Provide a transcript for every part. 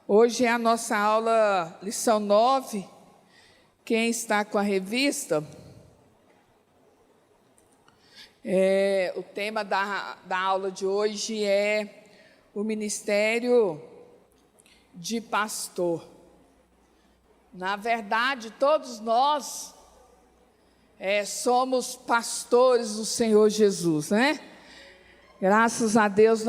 Hoje é a nossa aula, lição 9. Quem está com a revista, o tema da aula de hoje é o ministério de pastor. Na verdade, todos nós somos pastores do Senhor Jesus, né? Graças a Deus,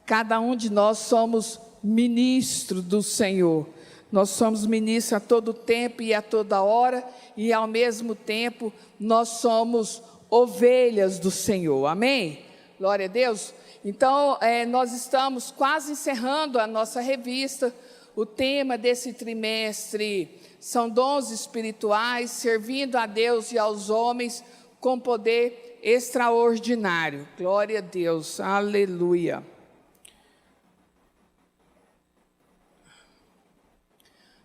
cada um de nós somos ministro do Senhor. Nós somos ministros a todo tempo e a toda hora, e ao mesmo tempo nós somos ovelhas do Senhor, amém? Glória a Deus. Então, nós estamos quase encerrando a nossa revista. O tema desse trimestre são dons espirituais, servindo a Deus e aos homens com poder extraordinário. Glória a Deus, aleluia.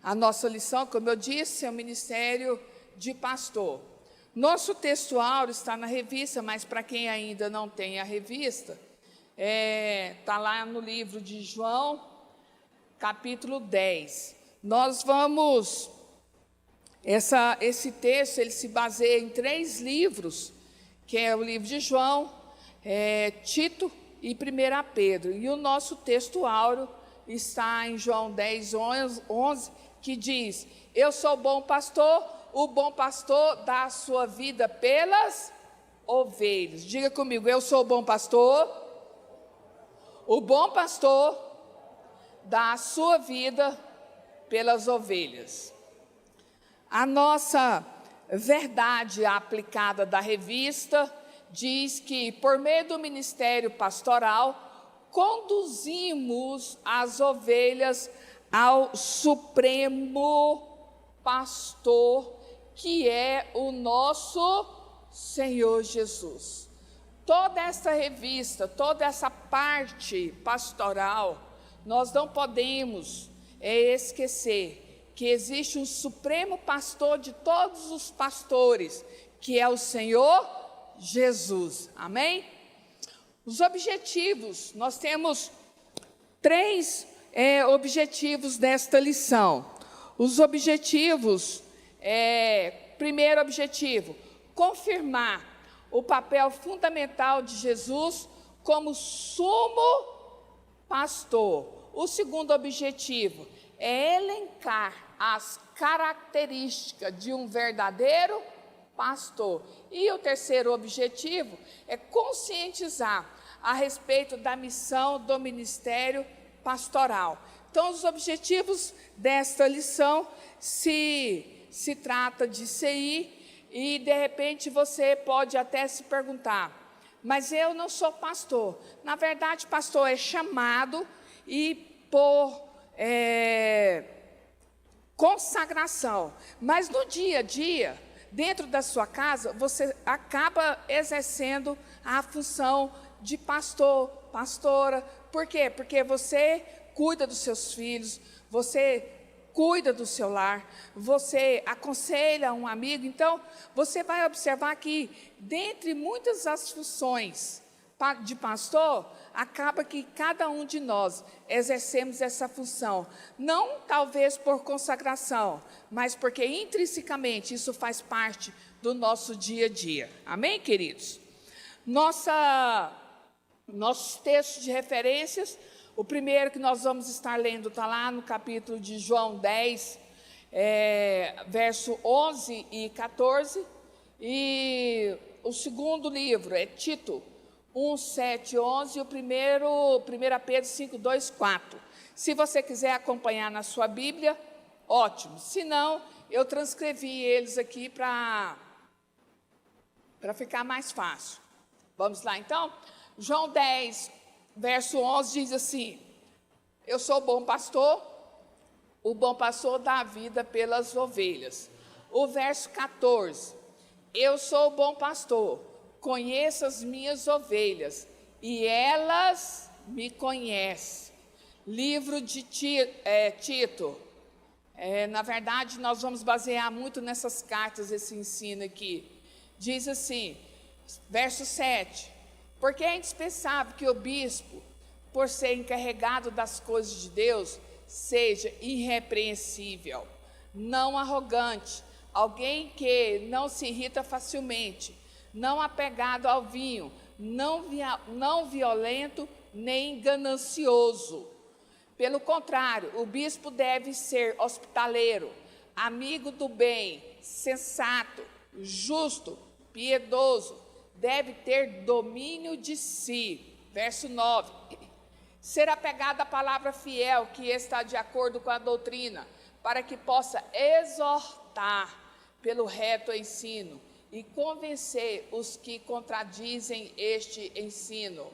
A nossa lição, como eu disse, é o ministério de pastor. Nosso textuário está na revista, mas para quem ainda não tem a revista, está lá no livro de João, capítulo 10. Nós vamos... Esse texto ele se baseia em 3 livros, que é o livro de João, Tito e 1 Pedro. E o nosso textuário está em João 10, 11, que diz: eu sou bom pastor, o bom pastor dá a sua vida pelas ovelhas. Diga comigo, eu sou bom pastor, o bom pastor dá a sua vida pelas ovelhas. A nossa verdade aplicada da revista diz que, por meio do ministério pastoral, conduzimos as ovelhas ao Supremo Pastor, que é o nosso Senhor Jesus. Toda essa revista, toda essa parte pastoral, nós não podemos esquecer que existe um Supremo Pastor de todos os pastores, que é o Senhor Jesus, amém? Os objetivos, nós temos 3 objetivos desta lição. Os objetivos, primeiro objetivo, confirmar o papel fundamental de Jesus como sumo pastor. O segundo objetivo é elencar as características de um verdadeiro pastor. E o terceiro objetivo é conscientizar a respeito da missão do ministério pastoral. Então, os objetivos desta lição se trata de CI, e de repente você pode até se perguntar: mas eu não sou pastor. Na verdade, pastor é chamado e por consagração, mas no dia a dia, dentro da sua casa, você acaba exercendo a função de pastor, pastora. Por quê? Porque você cuida dos seus filhos, você cuida do seu lar, você aconselha um amigo. Então, você vai observar que, dentre muitas as funções de pastor, acaba que cada um de nós exercemos essa função, não talvez por consagração, mas porque intrinsecamente isso faz parte do nosso dia a dia. Amém, queridos? Nossos textos de referências, o primeiro que nós vamos estar lendo está lá no capítulo de João 10, verso 11 e 14, e o segundo livro é Tito 1, 7, 11, e o primeiro, 1 Pedro 5, 2, 4. Se você quiser acompanhar na sua Bíblia, ótimo. Se não, eu transcrevi eles aqui para ficar mais fácil. Vamos lá, então? João 10, verso 11 diz assim: eu sou o bom pastor dá a vida pelas ovelhas. O verso 14: eu sou o bom pastor, conheço as minhas ovelhas, e elas me conhecem. Livro de Tito. Na verdade, nós vamos basear muito nessas cartas, esse ensino aqui. Diz assim, verso 7: porque é indispensável que o bispo, por ser encarregado das coisas de Deus, seja irrepreensível, não arrogante, alguém que não se irrita facilmente, não apegado ao vinho, não violento nem ganancioso. Pelo contrário, o bispo deve ser hospitaleiro, amigo do bem, sensato, justo, piedoso, deve ter domínio de si. Verso 9. Ser apegado à palavra fiel, que está de acordo com a doutrina, para que possa exortar pelo reto ensino e convencer os que contradizem este ensino.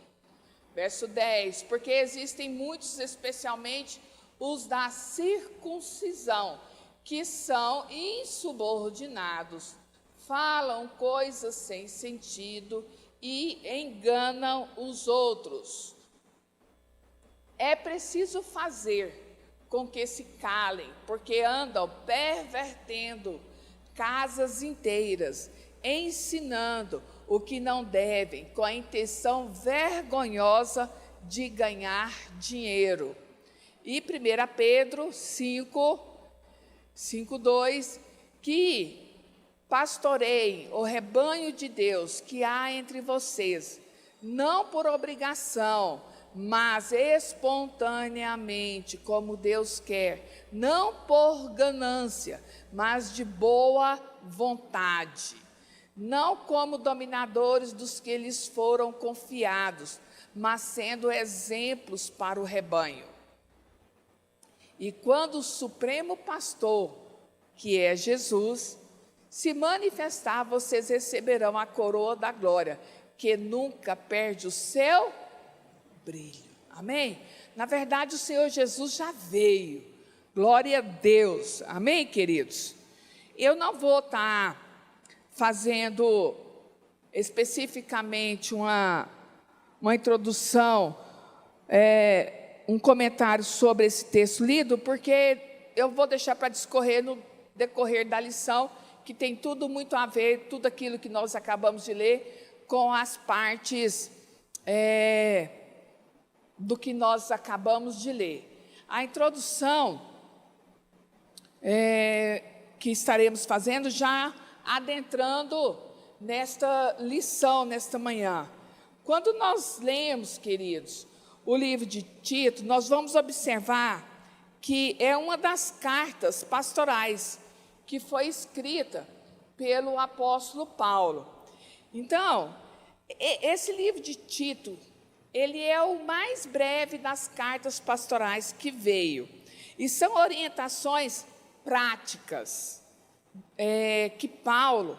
Verso 10, porque existem muitos, especialmente os da circuncisão, que são insubordinados, falam coisas sem sentido e enganam os outros. É preciso fazer com que se calem, porque andam pervertendo casas inteiras, ensinando o que não devem, com a intenção vergonhosa de ganhar dinheiro. E 1 Pedro 5:2, que pastoreiem o rebanho de Deus que há entre vocês, não por obrigação, mas espontaneamente, como Deus quer, não por ganância, mas de boa vontade, não como dominadores dos que lhes foram confiados, mas sendo exemplos para o rebanho. E quando o Supremo Pastor, que é Jesus, se manifestar, vocês receberão a coroa da glória, que nunca perde o seu brilho. Amém? Na verdade, o Senhor Jesus já veio. Glória a Deus. Amém, queridos? Eu não vou estar fazendo especificamente uma introdução, um comentário sobre esse texto lido, porque eu vou deixar para discorrer no decorrer da lição, que tem tudo muito a ver, tudo aquilo que nós acabamos de ler, com as partes do que nós acabamos de ler. A introdução que estaremos fazendo, já adentrando nesta lição, nesta manhã. Quando nós lemos, queridos, o livro de Tito, nós vamos observar que é uma das cartas pastorais que foi escrita pelo apóstolo Paulo. Então, esse livro de Tito, ele é o mais breve das cartas pastorais que veio. E são orientações práticas que Paulo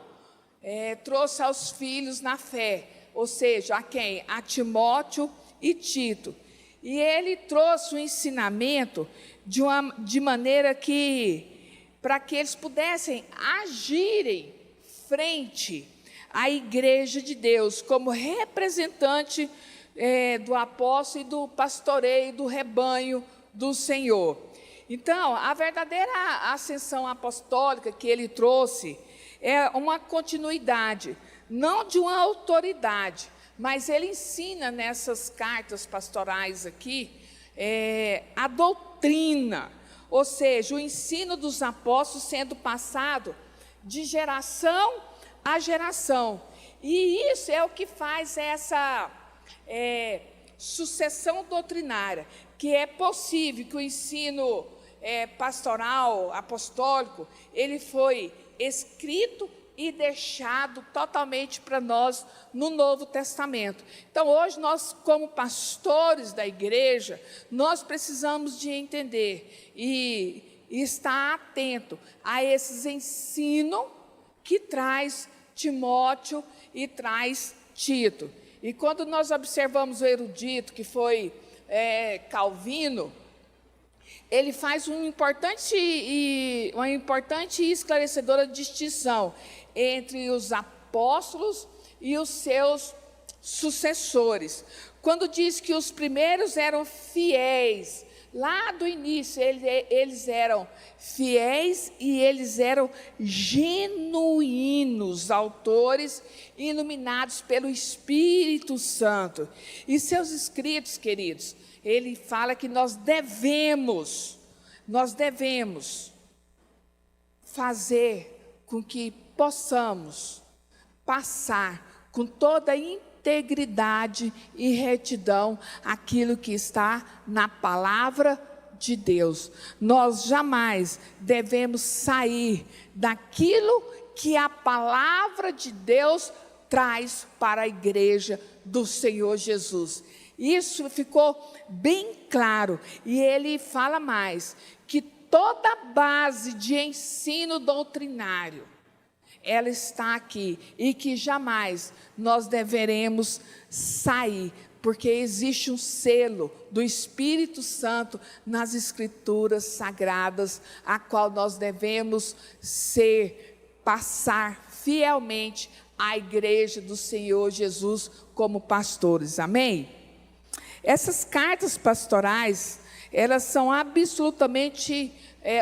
trouxe aos filhos na fé, ou seja, a quem? A Timóteo e Tito. E ele trouxe o ensinamento de maneira que, para que eles pudessem agirem frente à igreja de Deus, como representante do apóstolo e do pastoreio do rebanho do Senhor. Então, a verdadeira ascensão apostólica que ele trouxe é uma continuidade, não de uma autoridade, mas ele ensina nessas cartas pastorais aqui a doutrina, ou seja, o ensino dos apóstolos sendo passado de geração a geração. E isso é o que faz essa sucessão doutrinária, que é possível que o ensino pastoral, apostólico, ele foi escrito e deixado totalmente para nós no Novo Testamento. Então, hoje, nós, como pastores da igreja, nós precisamos de entender e estar atento a esses ensinos que traz Timóteo e traz Tito. E quando nós observamos o erudito, que foi Calvino, ele faz uma importante e esclarecedora distinção entre os apóstolos e os seus sucessores. Quando diz que os primeiros eram fiéis, lá do início eles eram fiéis e eles eram genuínos autores iluminados pelo Espírito Santo. E seus escritos, queridos, ele fala que nós devemos nós devemos fazer com que possamos passar com toda a integridade e retidão aquilo que está na palavra de Deus. Nós jamais devemos sair daquilo que a palavra de Deus traz para a igreja do Senhor Jesus. Isso ficou bem claro. E ele fala mais, que toda base de ensino doutrinário, ela está aqui, e que jamais nós deveremos sair, porque existe um selo do Espírito Santo nas Escrituras Sagradas, a qual nós devemos passar fielmente à igreja do Senhor Jesus como pastores, amém? Essas cartas pastorais, elas são absolutamente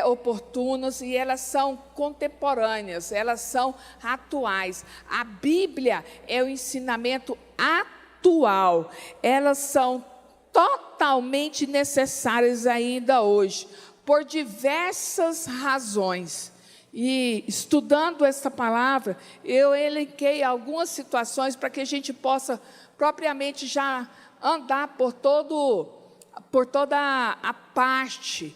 oportunas e elas são contemporâneas, elas são atuais. A Bíblia é o ensinamento atual, elas são totalmente necessárias ainda hoje, por diversas razões. E estudando essa palavra, eu elenquei algumas situações para que a gente possa propriamente já andar por toda a parte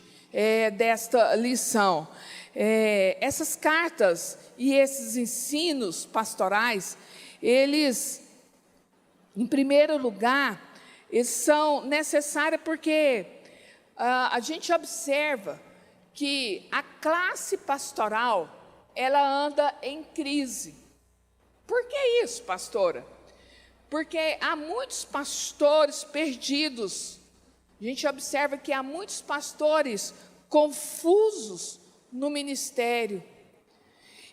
desta lição. Essas cartas e esses ensinos pastorais, eles, em primeiro lugar, eles são necessários porque a gente observa que a classe pastoral, ela anda em crise. Por que isso, pastora? Porque há muitos pastores perdidos. A gente observa que há muitos pastores confusos no ministério.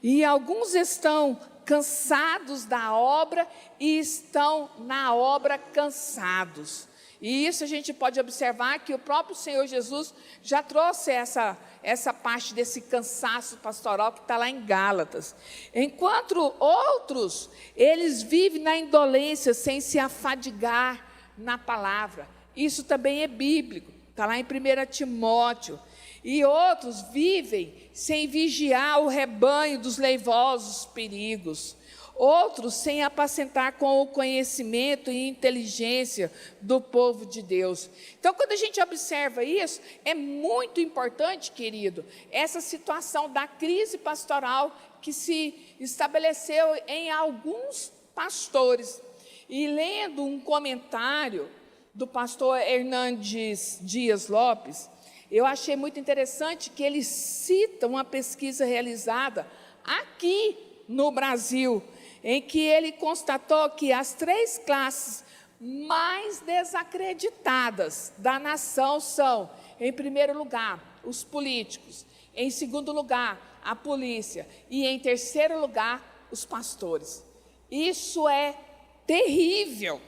E alguns estão cansados da obra e estão na obra cansados. E isso a gente pode observar que o próprio Senhor Jesus já trouxe essa parte desse cansaço pastoral que está lá em Gálatas. Enquanto outros, eles vivem na indolência, sem se afadigar na palavra. Isso também é bíblico, está lá em 1 Timóteo. E outros vivem sem vigiar o rebanho dos leivosos perigos. Outros sem apacentar com o conhecimento e inteligência do povo de Deus. Então, quando a gente observa isso, é muito importante, querido, essa situação da crise pastoral que se estabeleceu em alguns pastores. E lendo um comentário do pastor Hernandes Dias Lopes, eu achei muito interessante que ele cita uma pesquisa realizada aqui no Brasil, em que ele constatou que as 3 classes mais desacreditadas da nação são, em primeiro lugar, os políticos, em segundo lugar, a polícia, e em terceiro lugar, os pastores. Isso é terrível.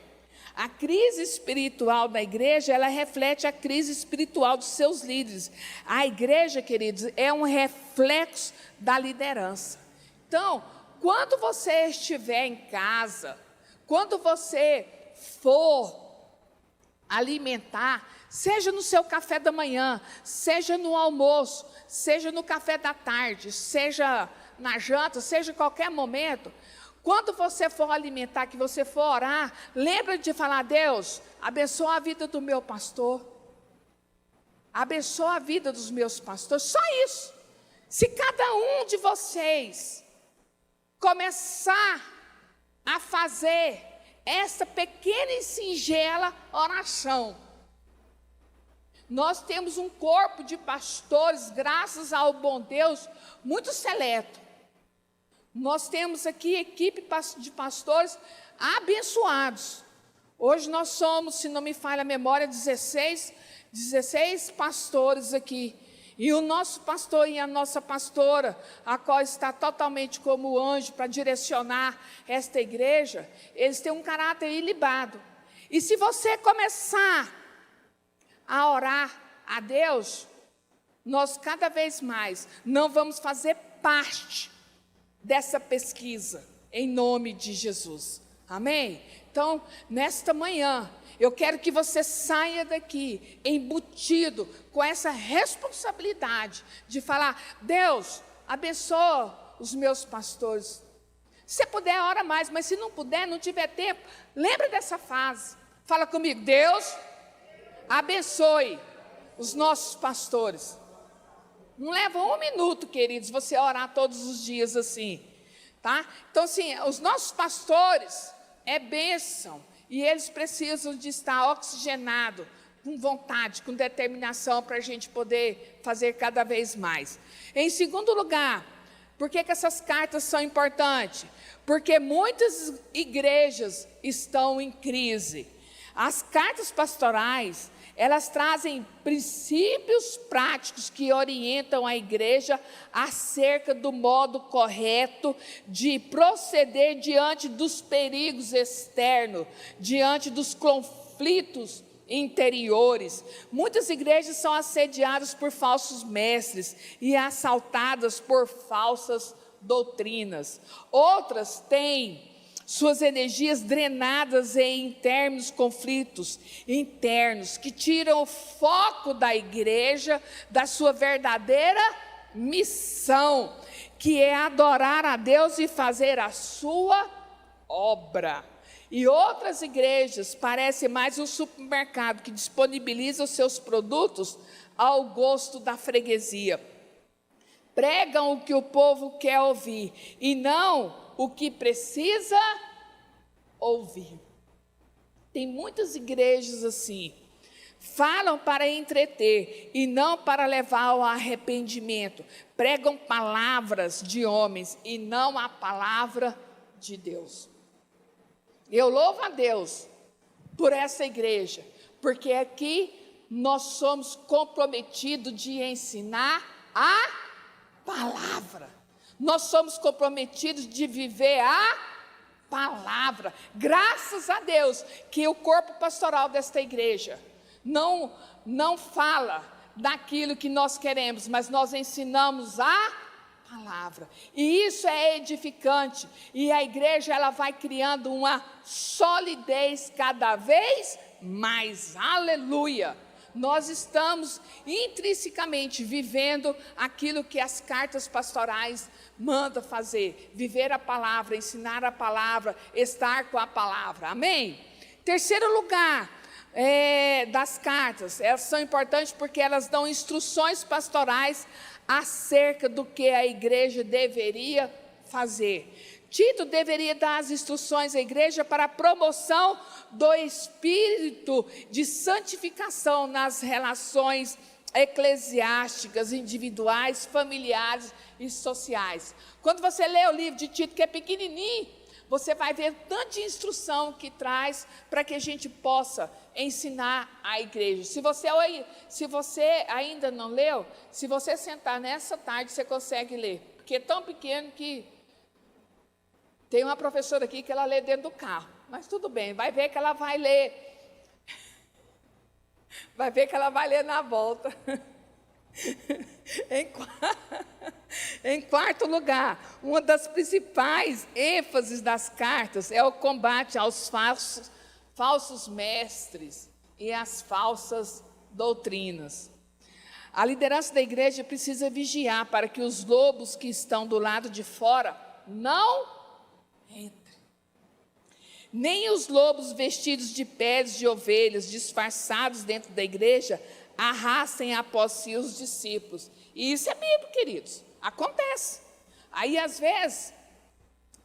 A crise espiritual da igreja, ela reflete a crise espiritual dos seus líderes. A igreja, queridos, é um reflexo da liderança. Então, quando você estiver em casa, quando você for alimentar, seja no seu café da manhã, seja no almoço, seja no café da tarde, seja na janta, seja em qualquer momento, quando você for alimentar, que você for orar, lembra de falar: Deus, abençoa a vida do meu pastor, abençoa a vida dos meus pastores, só isso. Se cada um de vocês começar a fazer essa pequena e singela oração, nós temos um corpo de pastores, graças ao bom Deus, muito seleto. Nós temos aqui equipe de pastores abençoados. Hoje nós somos, se não me falha a memória, 16 pastores aqui. E o nosso pastor e a nossa pastora, a qual está totalmente como anjo para direcionar esta igreja, eles têm um caráter ilibado. E se você começar a orar a Deus, nós cada vez mais não vamos fazer parte dessa pesquisa, em nome de Jesus. Amém? Então, nesta manhã, Eu quero que você saia daqui embutido com essa responsabilidade de falar: Deus, abençoa os meus pastores. Se puder, ora mais, mas se não puder, não tiver tempo, lembra dessa frase. Fala comigo: Deus, abençoe os nossos pastores. Não leva 1 minuto, queridos, você orar todos os dias assim, tá? Então, assim, os nossos pastores é bênção, e eles precisam de estar oxigenados, com vontade, com determinação, para a gente poder fazer cada vez mais. Em segundo lugar, por que essas cartas são importantes? Porque muitas igrejas estão em crise. As cartas pastorais, elas trazem princípios práticos que orientam a igreja acerca do modo correto de proceder diante dos perigos externos, diante dos conflitos interiores. Muitas igrejas são assediadas por falsos mestres e assaltadas por falsas doutrinas. Outras têm suas energias drenadas em internos conflitos internos, que tiram o foco da igreja da sua verdadeira missão, que é adorar a Deus e fazer a sua obra. E outras igrejas parecem mais um supermercado que disponibiliza os seus produtos ao gosto da freguesia. Pregam o que o povo quer ouvir e não o que precisa ouvir. Tem muitas igrejas assim, falam para entreter e não para levar ao arrependimento. Pregam palavras de homens e não a palavra de Deus. Eu louvo a Deus por essa igreja, porque aqui nós somos comprometidos de ensinar a palavra. Nós somos comprometidos de viver a palavra. Graças a Deus que o corpo pastoral desta igreja não fala daquilo que nós queremos, mas nós ensinamos a palavra. E isso é edificante. E a igreja, ela vai criando uma solidez cada vez mais. Aleluia! Nós estamos intrinsecamente vivendo aquilo que as cartas pastorais mandam fazer. Viver a palavra, ensinar a palavra, estar com a palavra. Amém? Terceiro lugar das cartas. Elas são importantes porque elas dão instruções pastorais acerca do que a igreja deveria fazer. Tito deveria dar as instruções à igreja para a promoção do espírito de santificação nas relações eclesiásticas, individuais, familiares e sociais. Quando você lê o livro de Tito, que é pequenininho, você vai ver tanta instrução que traz para que a gente possa ensinar a igreja. Se você ainda não leu, se você sentar nessa tarde, você consegue ler, porque é tão pequeno que tem uma professora aqui que ela lê dentro do carro, mas tudo bem, vai ver que ela vai ler. Vai ver que ela vai ler na volta. Em quarto lugar, uma das principais ênfases das cartas é o combate aos falsos mestres e às falsas doutrinas. A liderança da igreja precisa vigiar para que os lobos que estão do lado de fora não entre. Nem os lobos vestidos de peles de ovelhas, disfarçados dentro da igreja, arrastem após si os discípulos. E isso é bíblico, queridos. Acontece. Aí, às vezes,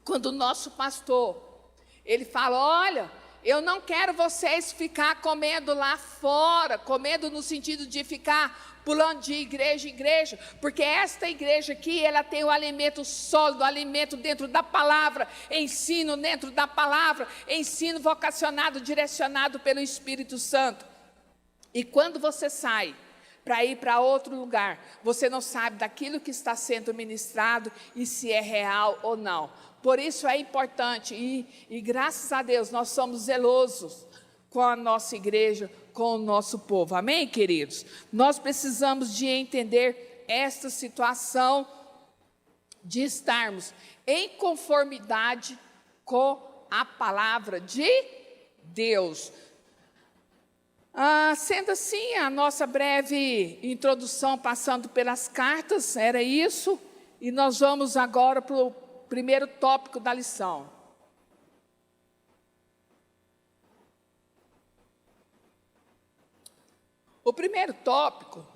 quando o nosso pastor, ele fala: olha, eu não quero vocês ficar comendo lá fora, comendo no sentido de ficar pulando de igreja em igreja, porque esta igreja aqui, ela tem o alimento sólido, o alimento dentro da palavra, ensino dentro da palavra, ensino vocacionado, direcionado pelo Espírito Santo. E quando você sai para ir para outro lugar, você não sabe daquilo que está sendo ministrado e se é real ou não. Por isso é importante, e graças a Deus nós somos zelosos com a nossa igreja, com o nosso povo. Amém, queridos? Nós precisamos de entender esta situação de estarmos em conformidade com a palavra de Deus. Sendo assim, a nossa breve introdução, passando pelas cartas, era isso, e nós vamos agora para o primeiro tópico da lição. O primeiro tópico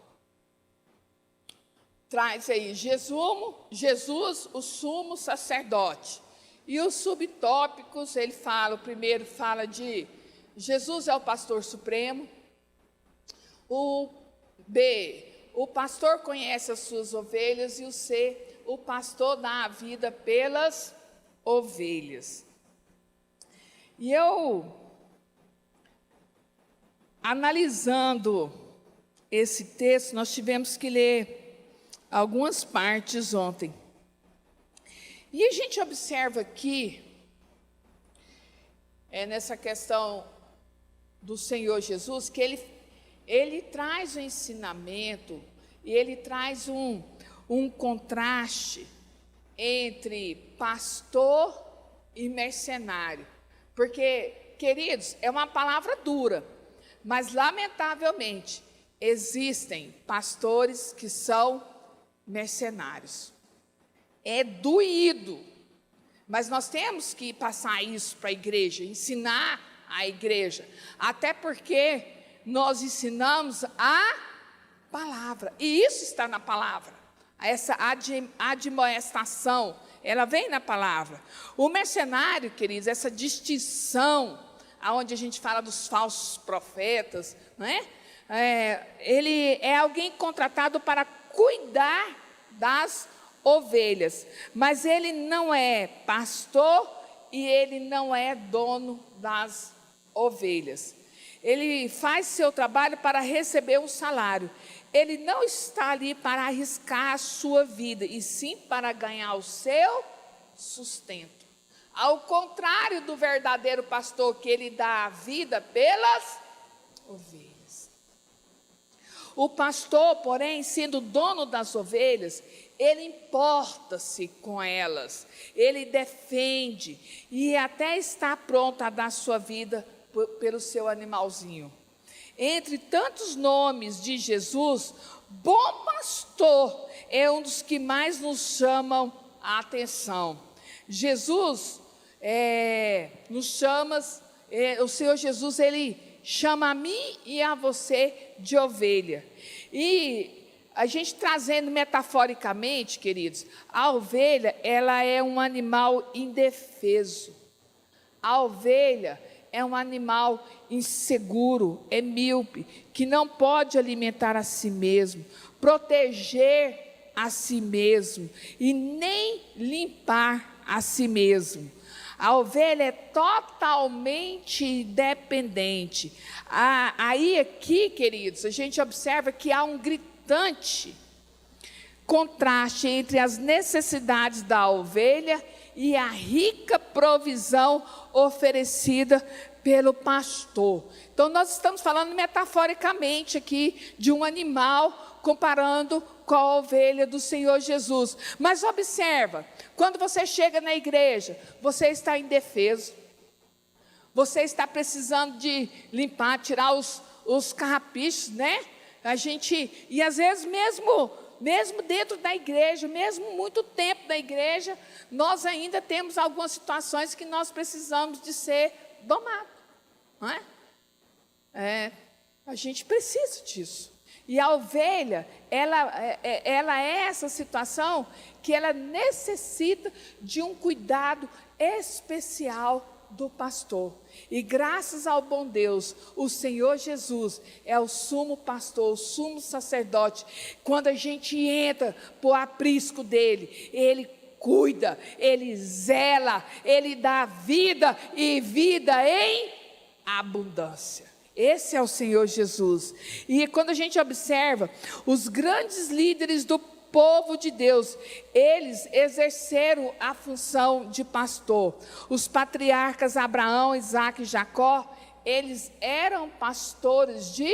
traz aí Jesus, o sumo sacerdote. E os subtópicos, ele fala, o primeiro fala de Jesus é o pastor supremo. O B, o pastor conhece as suas ovelhas. E o C, o pastor dá a vida pelas ovelhas. E eu, analisando esse texto, nós tivemos que ler algumas partes ontem. E a gente observa aqui, nessa questão do Senhor Jesus, que ele traz um ensinamento, e ele traz um contraste entre pastor e mercenário. Porque, queridos, é uma palavra dura, mas, lamentavelmente, existem pastores que são mercenários. É doído, mas nós temos que passar isso para a igreja, ensinar a igreja, até porque nós ensinamos a palavra, e isso está na palavra, essa admoestação, ela vem na palavra. O mercenário, queridos, essa distinção, onde a gente fala dos falsos profetas, não é? Ele é alguém contratado para cuidar das ovelhas, mas ele não é pastor e ele não é dono das ovelhas. Ele faz seu trabalho para receber um salário. Ele não está ali para arriscar a sua vida, e sim para ganhar o seu sustento. Ao contrário do verdadeiro pastor, que ele dá a vida pelas ovelhas. O pastor, porém, sendo dono das ovelhas, ele importa-se com elas, ele defende e até está pronto a dar sua vida pelo seu animalzinho. Entre tantos nomes de Jesus, bom pastor é um dos que mais nos chamam a atenção. Jesus nos chama, o Senhor Jesus, ele chama a mim e a você de ovelha. E a gente trazendo metaforicamente, queridos, a ovelha, ela é um animal indefeso. A ovelha é um animal inseguro, é míope, que não pode alimentar a si mesmo, proteger a si mesmo e nem limpar a si mesmo. A ovelha é totalmente dependente. Aí aqui, queridos, a gente observa que há um gritante contraste entre as necessidades da ovelha e a rica provisão oferecida pelo pastor. Então, nós estamos falando metaforicamente aqui de um animal, comparando com a ovelha do Senhor Jesus. Mas observa, quando você chega na igreja, você está indefeso, você está precisando de limpar, tirar os carrapichos, né? E às vezes mesmo dentro da igreja, mesmo muito tempo da igreja, nós ainda temos algumas situações que nós precisamos de ser domados, não é? A gente precisa disso. E a ovelha, ela é essa situação que ela necessita de um cuidado especial do pastor. E graças ao bom Deus, o Senhor Jesus é o sumo pastor, o sumo sacerdote. Quando a gente entra para o aprisco dele, ele cuida, ele zela, ele dá vida e vida em abundância. Esse é o Senhor Jesus. E quando a gente observa, os grandes líderes do povo de Deus, eles exerceram a função de pastor. Os patriarcas Abraão, Isaque e Jacó, eles eram pastores de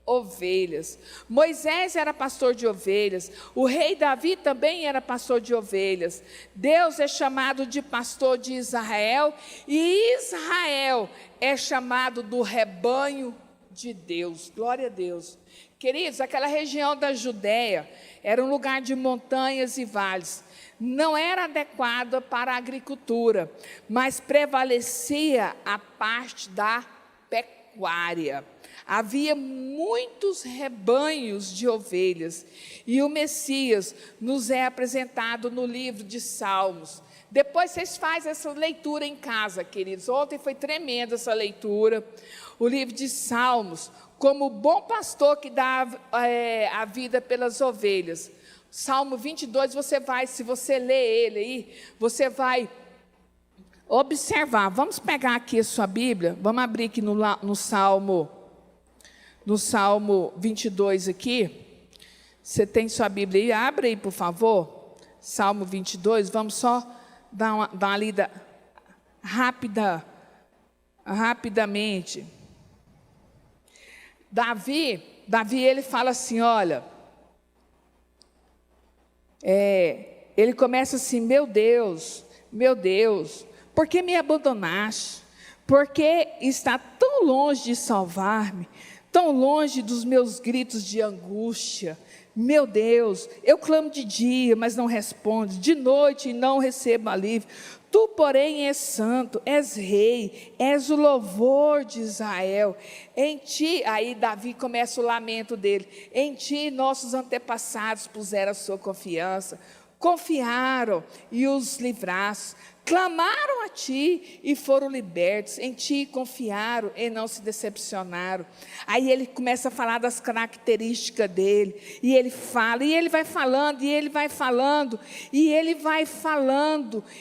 ovelhas. Moisés era pastor de ovelhas. O rei Davi também era pastor de ovelhas. Deus é chamado de pastor de Israel, e Israel é chamado do rebanho de Deus. Glória a Deus. Queridos, aquela região da Judéia era um lugar de montanhas e vales. Não era adequada para a agricultura, mas prevalecia a parte da pecuária. Havia muitos rebanhos de ovelhas, e o Messias nos é apresentado no livro de Salmos. Depois vocês fazem essa leitura em casa, queridos. Ontem foi tremenda essa leitura. O livro de Salmos, como o bom pastor que dá a vida pelas ovelhas. Salmo 22, se você ler ele aí, você vai observar. Vamos pegar aqui a sua Bíblia, vamos abrir aqui no Salmo 22 aqui. Você tem sua Bíblia aí? Abre aí, por favor. Salmo 22, vamos só dar uma lida rapidamente. Davi, ele fala assim, olha, ele começa assim, meu Deus, por que me abandonaste? Porque está tão longe de salvar-me, tão longe dos meus gritos de angústia. Meu Deus, eu clamo de dia, mas não responde, de noite e não recebo alívio. Tu, porém, és santo, és rei, és o louvor de Israel. Em ti, aí Davi começa o lamento dele, em ti nossos antepassados puseram a sua confiança, confiaram e os livraste. Clamaram a ti e foram libertos, em ti confiaram e não se decepcionaram. Aí ele começa a falar das características dele, e ele fala, e ele vai falando,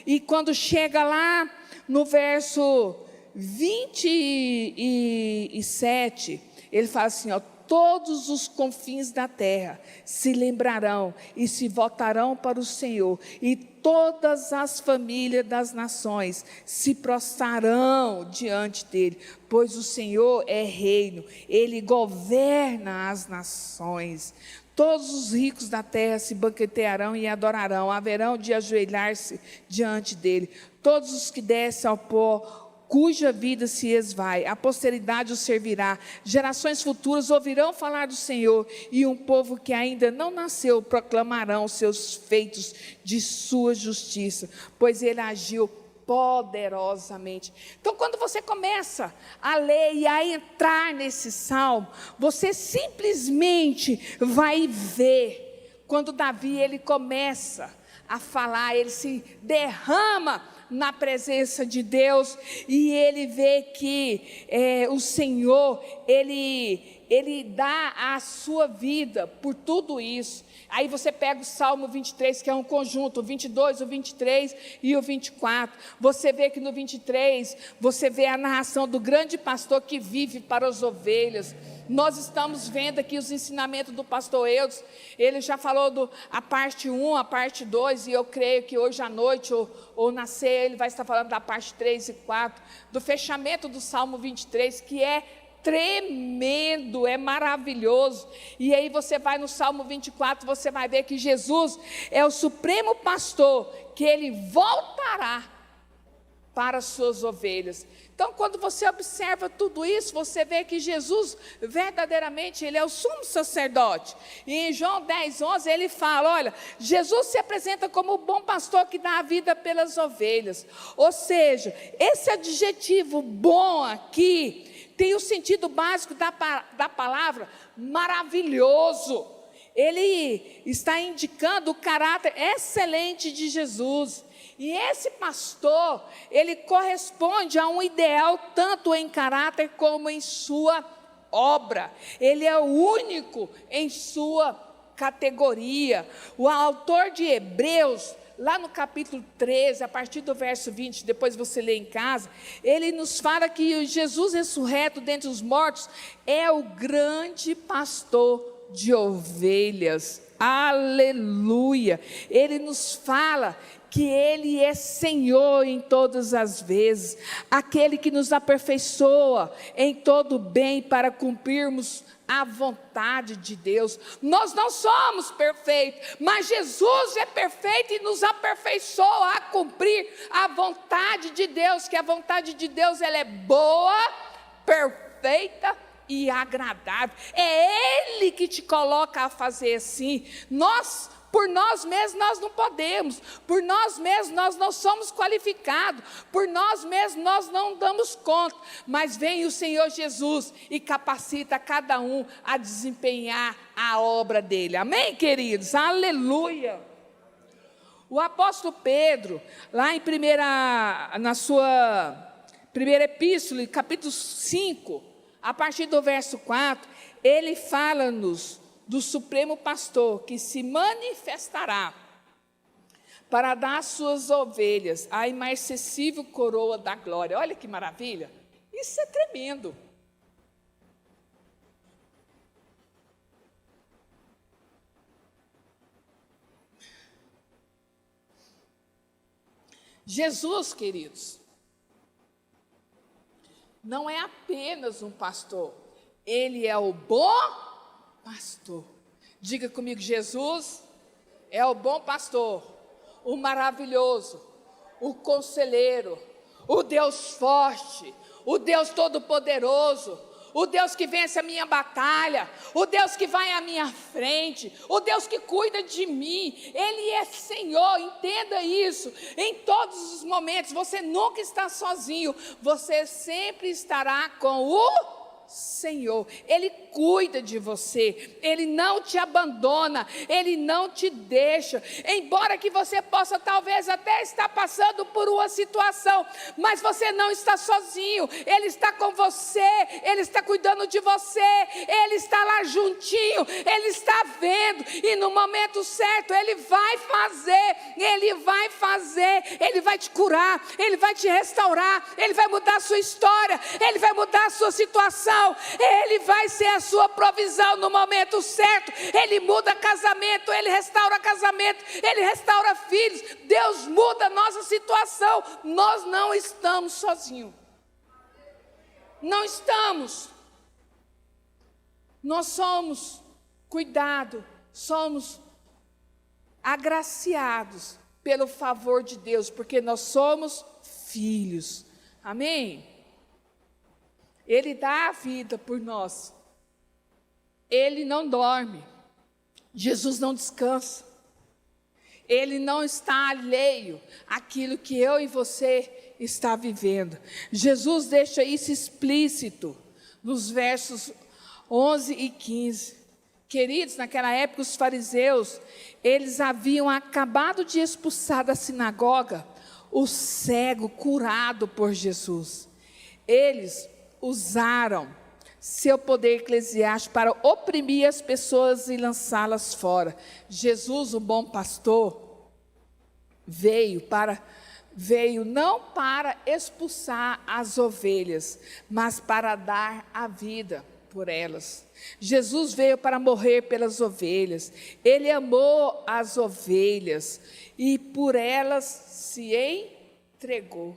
e quando chega lá no verso 27, ele fala assim, ó, todos os confins da terra se lembrarão e se voltarão para o Senhor, e todas as famílias das nações se prostrarão diante dele, pois o Senhor é reino, ele governa as nações. Todos os ricos da terra se banquetearão e adorarão, haverão de ajoelhar-se diante dele. Todos os que descem ao pó, cuja vida se esvai, a posteridade o servirá, gerações futuras ouvirão falar do Senhor, e um povo que ainda não nasceu proclamarão seus feitos de sua justiça, pois ele agiu poderosamente. Então, quando você começa a ler e a entrar nesse salmo, você simplesmente vai ver, quando Davi ele começa a falar, ele se derrama na presença de Deus, e ele vê que o Senhor, ele dá a sua vida por tudo isso. Aí você pega o Salmo 23, que é um conjunto, o 22, o 23 e o 24. Você vê que no 23, você vê a narração do grande pastor que vive para as ovelhas. Nós estamos vendo aqui os ensinamentos do pastor Eudes. Ele já falou a parte 1, a parte 2, e eu creio que hoje à noite, ou na ceia, ele vai estar falando da parte 3 e 4, do fechamento do Salmo 23, que é tremendo, é maravilhoso. E aí você vai no Salmo 24, você vai ver que Jesus é o supremo pastor, que ele voltará para as suas ovelhas. Então, quando você observa tudo isso, você vê que Jesus, verdadeiramente, ele é o sumo sacerdote. E em João 10, 11, ele fala, olha, Jesus se apresenta como o bom pastor que dá a vida pelas ovelhas. Ou seja, esse adjetivo bom aqui tem o sentido básico da palavra maravilhoso. Ele está indicando o caráter excelente de Jesus. E esse pastor, ele corresponde a um ideal tanto em caráter como em sua obra. Ele é o único em sua categoria. O autor de Hebreus, lá no capítulo 13, a partir do verso 20, depois você lê em casa, ele nos fala que Jesus ressurreto dentre os mortos é o grande pastor de ovelhas. Aleluia! Ele nos fala que Ele é Senhor em todas as vezes, aquele que nos aperfeiçoa em todo bem para cumprirmos a vontade de Deus. Nós não somos perfeitos, mas Jesus é perfeito e nos aperfeiçoa a cumprir a vontade de Deus, que a vontade de Deus ela é boa, perfeita e agradável. É Ele que te coloca a fazer assim. Por nós mesmos, nós não podemos. Por nós mesmos, nós não somos qualificados. Por nós mesmos, nós não damos conta. Mas vem o Senhor Jesus e capacita cada um a desempenhar a obra dele. Amém, queridos? Aleluia! O apóstolo Pedro, lá na sua primeira epístola, capítulo 5, a partir do verso 4, ele fala-nos do Supremo Pastor, que se manifestará para dar às suas ovelhas a imarcessível coroa da glória. Olha que maravilha! Isso é tremendo. Jesus, queridos, não é apenas um pastor, Ele é o bom pastor. Diga comigo, Jesus é o bom pastor, o maravilhoso, o conselheiro, o Deus forte, o Deus todo-poderoso, o Deus que vence a minha batalha, o Deus que vai à minha frente, o Deus que cuida de mim. Ele é Senhor, entenda isso. Em todos os momentos, você nunca está sozinho, você sempre estará com o Senhor. Ele cuida de você, Ele não te abandona, Ele não te deixa, embora que você possa talvez até estar passando por uma situação, mas você não está sozinho, Ele está com você, Ele está cuidando de você, Ele está lá juntinho, Ele está vendo, e no momento certo Ele vai fazer, Ele vai te curar, Ele vai te restaurar, Ele vai mudar a sua história, Ele vai mudar a sua situação, Ele vai ser a sua provisão no momento certo. Ele muda casamento, Ele restaura casamento, Ele restaura filhos. Deus muda a nossa situação. Nós não estamos sozinhos. Não estamos. Nós somos cuidados, somos agraciados pelo favor de Deus, porque nós somos filhos. Amém? Ele dá a vida por nós. Ele não dorme. Jesus não descansa. Ele não está alheio àquilo que eu e você está vivendo. Jesus deixa isso explícito nos versos 11 e 15. Queridos, naquela época os fariseus, eles haviam acabado de expulsar da sinagoga o cego curado por Jesus. Eles usaram seu poder eclesiástico para oprimir as pessoas e lançá-las fora. Jesus, o bom pastor, veio não para expulsar as ovelhas, mas para dar a vida por elas. Jesus veio para morrer pelas ovelhas. Ele amou as ovelhas e por elas se entregou.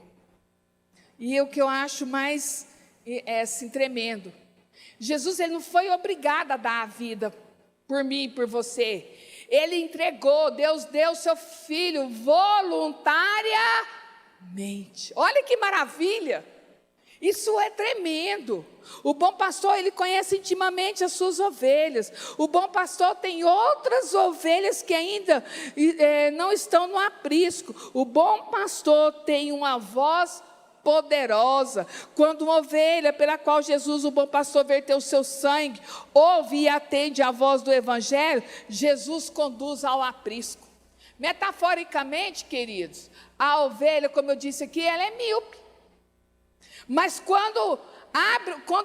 E o que eu acho mais assim, tremendo, Jesus, ele não foi obrigado a dar a vida por mim e por você. Ele entregou, Deus deu seu Filho voluntariamente. Olha que maravilha! Isso é tremendo. O bom pastor, ele conhece intimamente as suas ovelhas. O bom pastor tem outras ovelhas que ainda não estão no aprisco. O bom pastor tem uma voz poderosa. Quando uma ovelha pela qual Jesus, o bom pastor, verteu o seu sangue, ouve e atende a voz do Evangelho, Jesus conduz ao aprisco. Metaforicamente, queridos, a ovelha, como eu disse aqui, ela é míope. Mas quando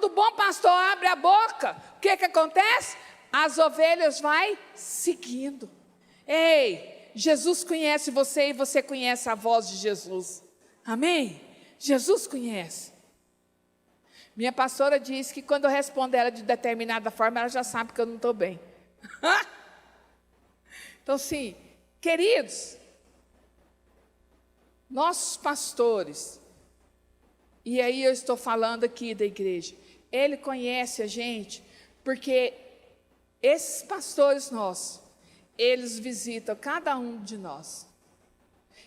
o bom pastor abre a boca, o que acontece? As ovelhas vão seguindo. Ei, Jesus conhece você e você conhece a voz de Jesus. Amém? Jesus conhece. Minha pastora diz que quando eu respondo ela de determinada forma, ela já sabe que eu não estou bem. Então, sim, queridos, nossos pastores, e aí eu estou falando aqui da igreja, ele conhece a gente, porque esses pastores nossos, eles visitam cada um de nós.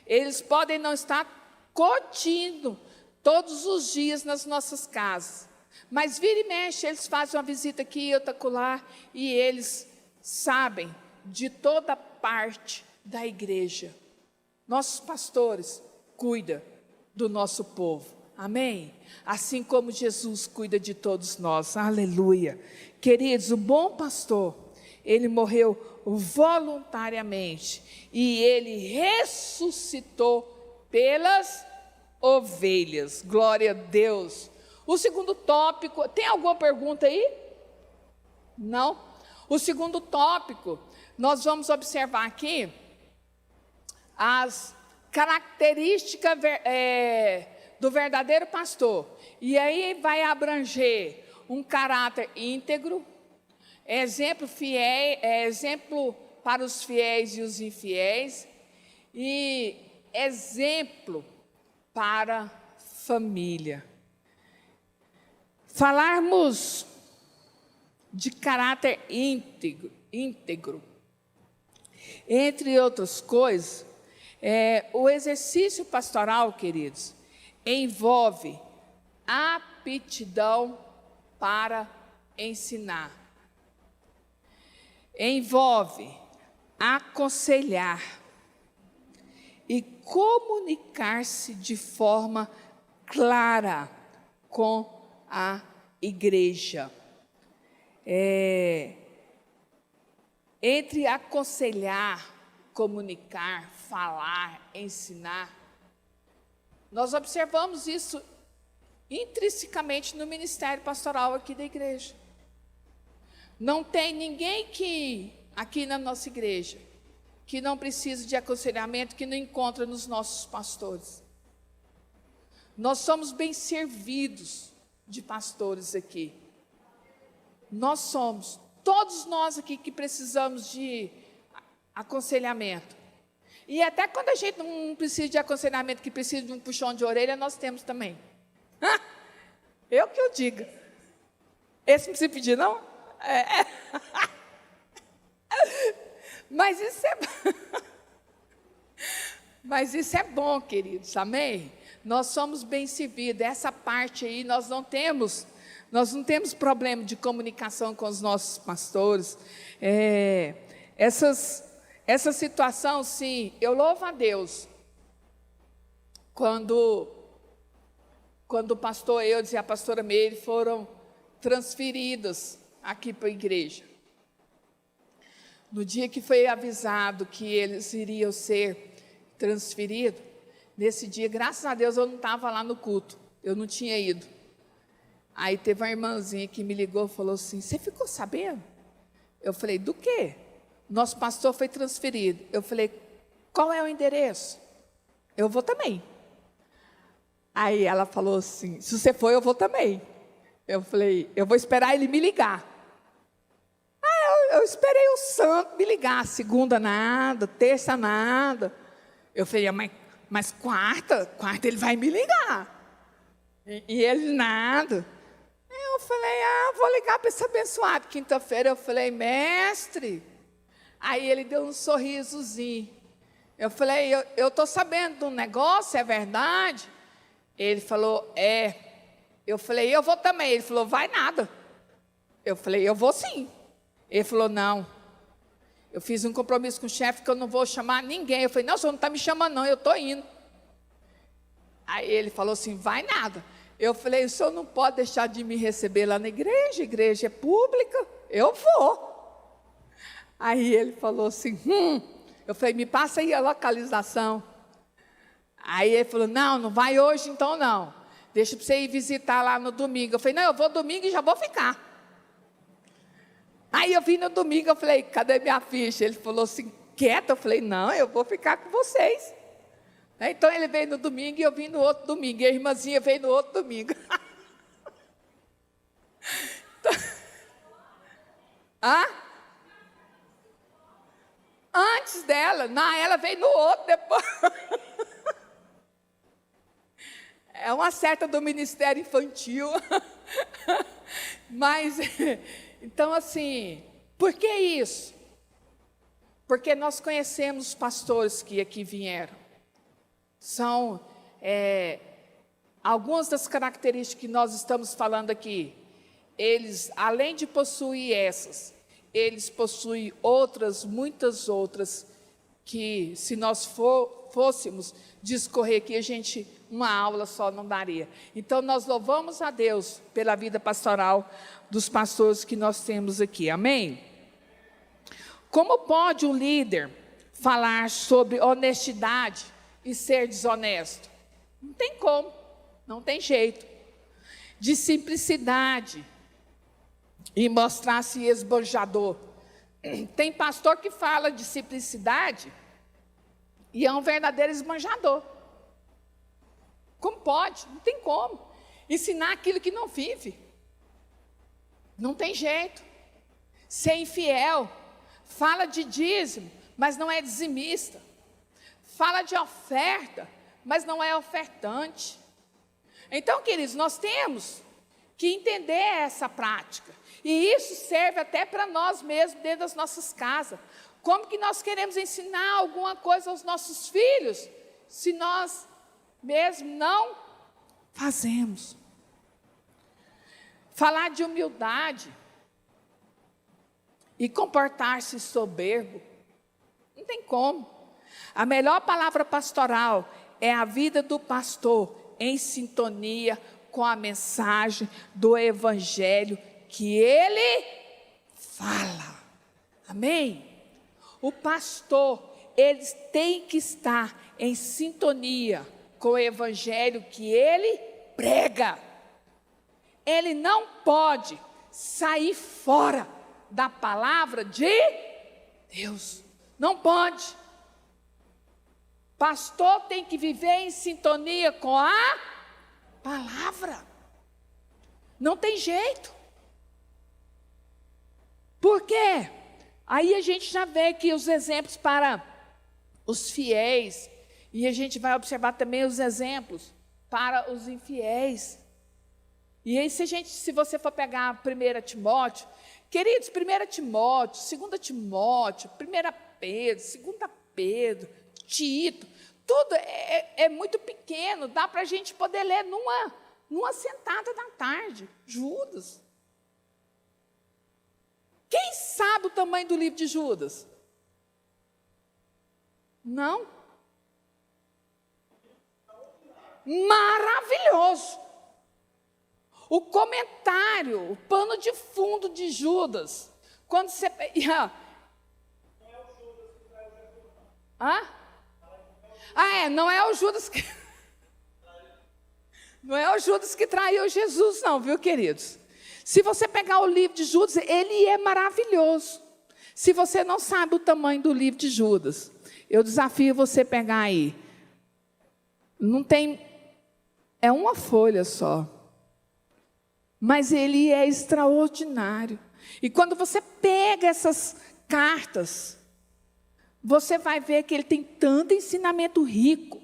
Eles podem não estar curtindo todos os dias nas nossas casas, Mas vira e mexe, eles fazem uma visita aqui, outra acolá, e eles sabem de toda parte da igreja. Nossos pastores cuidam do nosso povo. Amém? Assim como Jesus cuida de todos nós. Aleluia. Queridos, o bom pastor, ele morreu voluntariamente e ele ressuscitou pelas ovelhas. Glória a Deus. O segundo tópico, tem alguma pergunta aí? Não? O segundo tópico, nós vamos observar aqui as características do verdadeiro pastor. E aí vai abranger um caráter íntegro, exemplo para os fiéis e os infiéis, e exemplo para a família. Falarmos de caráter íntegro, entre outras coisas, o exercício pastoral, queridos, envolve aptidão para ensinar, envolve aconselhar e comunicar-se de forma clara com a igreja. Entre aconselhar, comunicar, falar, ensinar, nós observamos isso intrinsecamente no ministério pastoral aqui da igreja. Não tem ninguém aqui na nossa igreja que não precisa de aconselhamento, que não encontra nos nossos pastores. Nós somos bem servidos de pastores aqui. Nós somos, todos nós aqui que precisamos de aconselhamento. E até quando a gente não precisa de aconselhamento, que precisa de um puxão de orelha, nós temos também. Eu que eu diga. Esse não precisa pedir, não? Mas isso é Mas isso é bom, queridos, amém? Nós somos bem servidos. Essa parte aí nós não temos problema de comunicação com os nossos pastores. Essa situação, sim, eu louvo a Deus. Quando o pastor Eudes e a pastora Meire foram transferidos aqui para a igreja. No dia que foi avisado que eles iriam ser transferidos, nesse dia, graças a Deus, eu não estava lá no culto, eu não tinha ido. Aí teve uma irmãzinha que me ligou e falou assim: você ficou sabendo? Eu falei: do quê? Nosso pastor foi transferido. Eu falei: qual é o endereço? Eu vou também. Aí ela falou assim: se você for, eu vou também. Eu falei: eu vou esperar ele me ligar. Eu esperei o santo me ligar. Segunda nada, terça nada. Eu falei: mas quarta ele vai me ligar. E ele nada. Eu falei: vou ligar para esse abençoado. Quinta-feira eu falei: mestre. Aí ele deu um sorrisozinho. Eu falei: eu estou sabendo de um negócio, é verdade? Ele falou: é. Eu falei: eu vou também. Ele falou: vai nada. Eu falei: eu vou sim. Ele falou: não. Eu fiz um compromisso com o chefe que eu não vou chamar ninguém. Eu falei: não, o senhor não está me chamando não, eu estou indo. Aí ele falou assim: vai nada. Eu falei: o senhor não pode deixar de me receber lá na igreja, a igreja é pública, eu vou. Aí ele falou assim: Eu falei: me passa aí a localização. Aí ele falou: não vai hoje então não. Deixa para você ir visitar lá no domingo. Eu falei: não, eu vou domingo e já vou ficar. Aí eu vim no domingo, eu falei: cadê minha ficha? Ele falou assim: quieta. Eu falei: não, eu vou ficar com vocês. Então ele veio no domingo e eu vim no outro domingo. E a irmãzinha veio no outro domingo. Antes dela, não, ela veio no outro depois. É uma certa do ministério infantil. Mas, então assim, por que isso? Porque nós conhecemos os pastores que aqui vieram. São Algumas das características que nós estamos falando aqui, eles, além de possuir essas, eles possuem outras, muitas outras, que se nós fôssemos discorrer aqui, uma aula só não daria. Então, nós louvamos a Deus pela vida pastoral dos pastores que nós temos aqui. Amém? Como pode um líder falar sobre honestidade e ser desonesto? Não tem como, não tem jeito. De simplicidade e mostrar-se esbanjador. Tem pastor que fala de simplicidade e é um verdadeiro esbanjador. Como pode? Não tem como. Ensinar aquilo que não vive. Não tem jeito. Ser infiel. Fala de dízimo, mas não é dizimista. Fala de oferta, mas não é ofertante. Então, queridos, nós temos que entender essa prática. E isso serve até para nós mesmos, dentro das nossas casas. Como que nós queremos ensinar alguma coisa aos nossos filhos, se nós mesmos não fazemos? Falar de humildade e comportar-se soberbo, não tem como. A melhor palavra pastoral é a vida do pastor em sintonia com a mensagem do Evangelho que ele fala. Amém? O pastor, ele tem que estar em sintonia com o Evangelho que ele prega. Ele não pode sair fora da palavra de Deus. Não pode. Pastor tem que viver em sintonia com a palavra. Não tem jeito. Por quê? Aí a gente já vê aqui os exemplos para os fiéis. E a gente vai observar também os exemplos para os infiéis. E aí se você for pegar 1 Timóteo, queridos, 1 Timóteo, 2 Timóteo, 1 Pedro, 2 Pedro, Tito, tudo é muito pequeno, dá para a gente poder ler numa sentada da tarde. Judas. Quem sabe o tamanho do livro de Judas? Não? Maravilhoso. O comentário, o pano de fundo de Judas, quando você... não é o Judas que... Não é o Judas que traiu Jesus, não, viu, queridos? Se você pegar o livro de Judas, ele é maravilhoso. Se você não sabe o tamanho do livro de Judas, eu desafio você pegar aí. Não tem... É uma folha só. Mas ele é extraordinário. E quando você pega essas cartas, você vai ver que ele tem tanto ensinamento rico,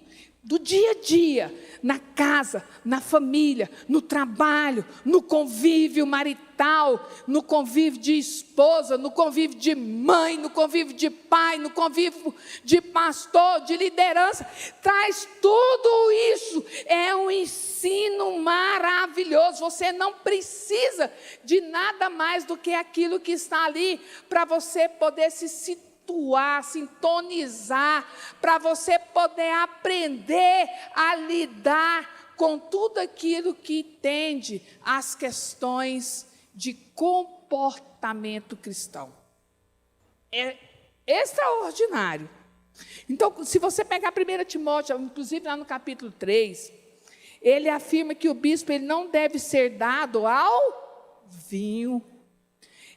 do dia a dia, na casa, na família, no trabalho, no convívio marital, no convívio de esposa, no convívio de mãe, no convívio de pai, no convívio de pastor, de liderança. Traz tudo isso. É um ensino maravilhoso. Você não precisa de nada mais do que aquilo que está ali para você poder se situar, sintonizar, para você poder aprender a lidar com tudo aquilo que tende às questões de comportamento cristão. É extraordinário. Então, se você pegar 1 Timóteo, inclusive lá no capítulo 3, ele afirma que o bispo ele não deve ser dado ao vinho.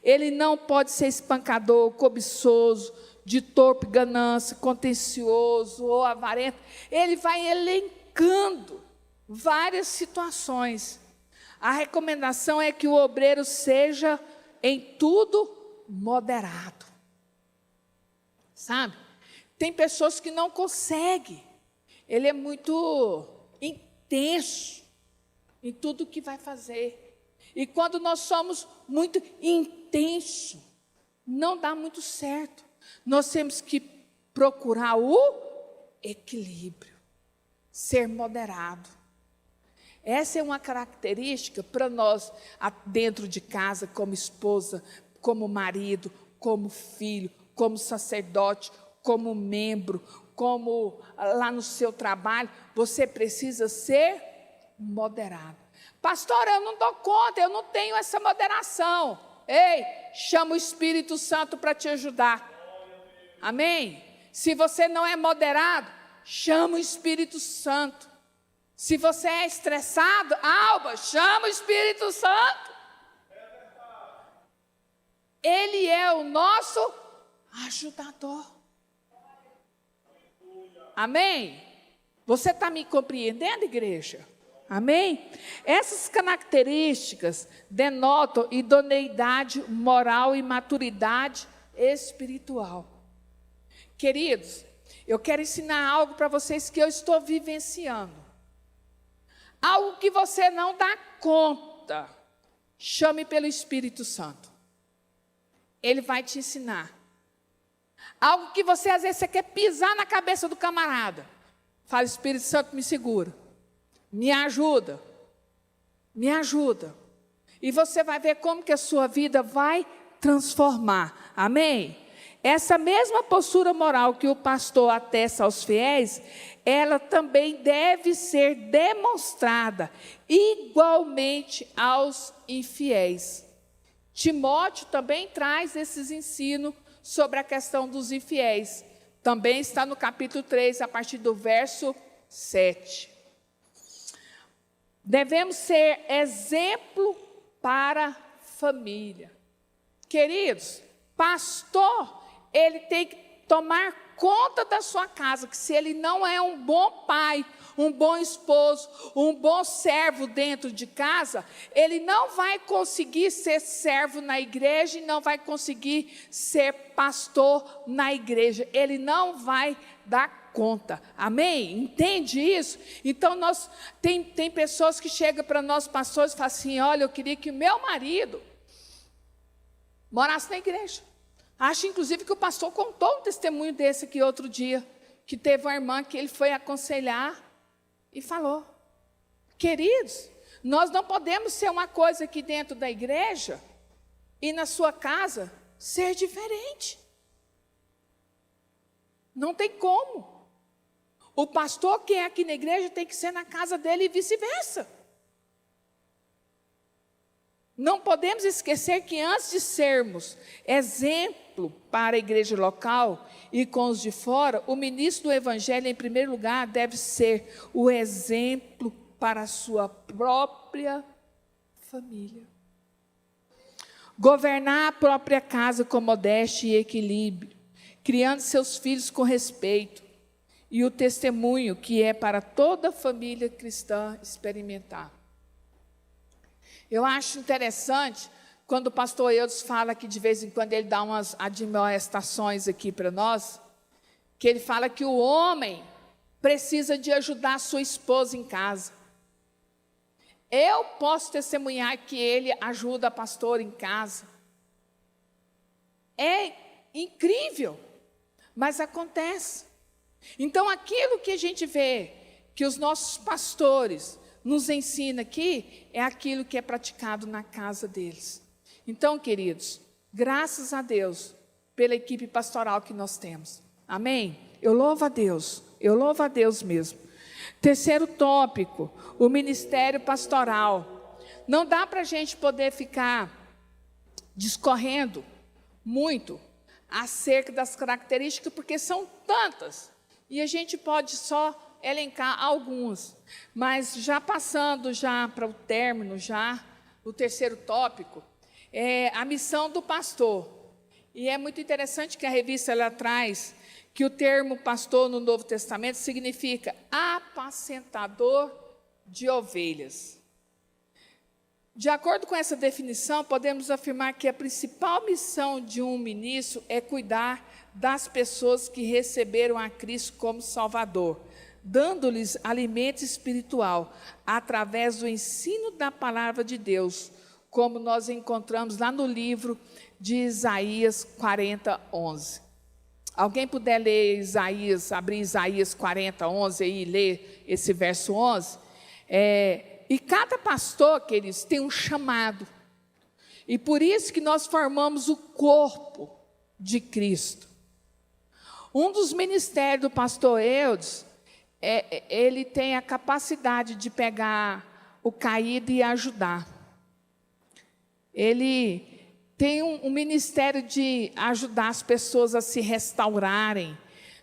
Ele não pode ser espancador, cobiçoso, de torpe ganância, contencioso ou avarento. Ele vai elencando várias situações. A recomendação é que o obreiro seja em tudo moderado. Sabe? Tem pessoas que não conseguem. Ele é muito intenso em tudo que vai fazer. E quando nós somos muito intensos, não dá muito certo. Nós temos que procurar o equilíbrio, ser moderado. Essa é uma característica para nós, dentro de casa, como esposa, como marido, como filho, como sacerdote, como membro, como lá no seu trabalho, você precisa ser moderado. Pastor, eu não dou conta, eu não tenho essa moderação. Ei, chama o Espírito Santo para te ajudar. Amém? Se você não é moderado, chama o Espírito Santo. Se você é estressado, Alba, chama o Espírito Santo. Ele é o nosso ajudador. Amém? Você está me compreendendo, igreja? Amém? Essas características denotam idoneidade moral e maturidade espiritual. Queridos, eu quero ensinar algo para vocês que eu estou vivenciando. Algo que você não dá conta. Chame pelo Espírito Santo. Ele vai te ensinar. Algo que você, às vezes, você quer pisar na cabeça do camarada. Fala, Espírito Santo, me segura. Me ajuda. Me ajuda. E você vai ver como que a sua vida vai transformar. Amém? Essa mesma postura moral que o pastor atesta aos fiéis, ela também deve ser demonstrada igualmente aos infiéis. Timóteo também traz esses ensinos sobre a questão dos infiéis. Também está no capítulo 3, a partir do verso 7. Devemos ser exemplo para a família. Queridos, pastor, ele tem que tomar conta da sua casa, que se ele não é um bom pai, um bom esposo, um bom servo dentro de casa, ele não vai conseguir ser servo na igreja e não vai conseguir ser pastor na igreja. Ele não vai dar conta. Amém? Entende isso? Então, tem pessoas que chegam para nós pastores e falam assim, olha, eu queria que o meu marido morasse na igreja. Acho, inclusive, que o pastor contou um testemunho desse aqui outro dia, que teve uma irmã que ele foi aconselhar e falou, queridos, nós não podemos ser uma coisa aqui dentro da igreja e na sua casa ser diferente. Não tem como. O pastor que é aqui na igreja tem que ser na casa dele e vice-versa. Não podemos esquecer que antes de sermos exemplo para a igreja local e com os de fora, o ministro do evangelho, em primeiro lugar, deve ser o exemplo para a sua própria família. Governar a própria casa com modéstia e equilíbrio, criando seus filhos com respeito e o testemunho que é para toda a família cristã experimentar. Eu acho interessante quando o pastor Eudes fala que de vez em quando ele dá umas admoestações aqui para nós, que ele fala que o homem precisa de ajudar a sua esposa em casa. Eu posso testemunhar que ele ajuda a pastora em casa. É incrível, mas acontece. Então, aquilo que a gente vê, que os nossos pastores nos ensina aqui, é aquilo que é praticado na casa deles. Então, queridos, graças a Deus pela equipe pastoral que nós temos. Amém? Eu louvo a Deus mesmo. Terceiro tópico, o ministério pastoral. Não dá para a gente poder ficar discorrendo muito acerca das características, porque são tantas, e a gente pode só elencar algumas, mas já passando já para o término, já o terceiro tópico, é a missão do pastor. E é muito interessante que a revista ela traz que o termo pastor no Novo Testamento significa apacentador de ovelhas. De acordo com essa definição, podemos afirmar que a principal missão de um ministro é cuidar das pessoas que receberam a Cristo como Salvador, dando-lhes alimento espiritual através do ensino da palavra de Deus, como nós encontramos lá no livro de Isaías 40:11. Alguém puder ler Isaías, abrir Isaías 40:11 e ler esse verso 11? E cada pastor, queridos, tem um chamado. E por isso que nós formamos o corpo de Cristo. Um dos ministérios do pastor Eudes, ele tem a capacidade de pegar o caído e ajudar. Ele tem um ministério de ajudar as pessoas a se restaurarem,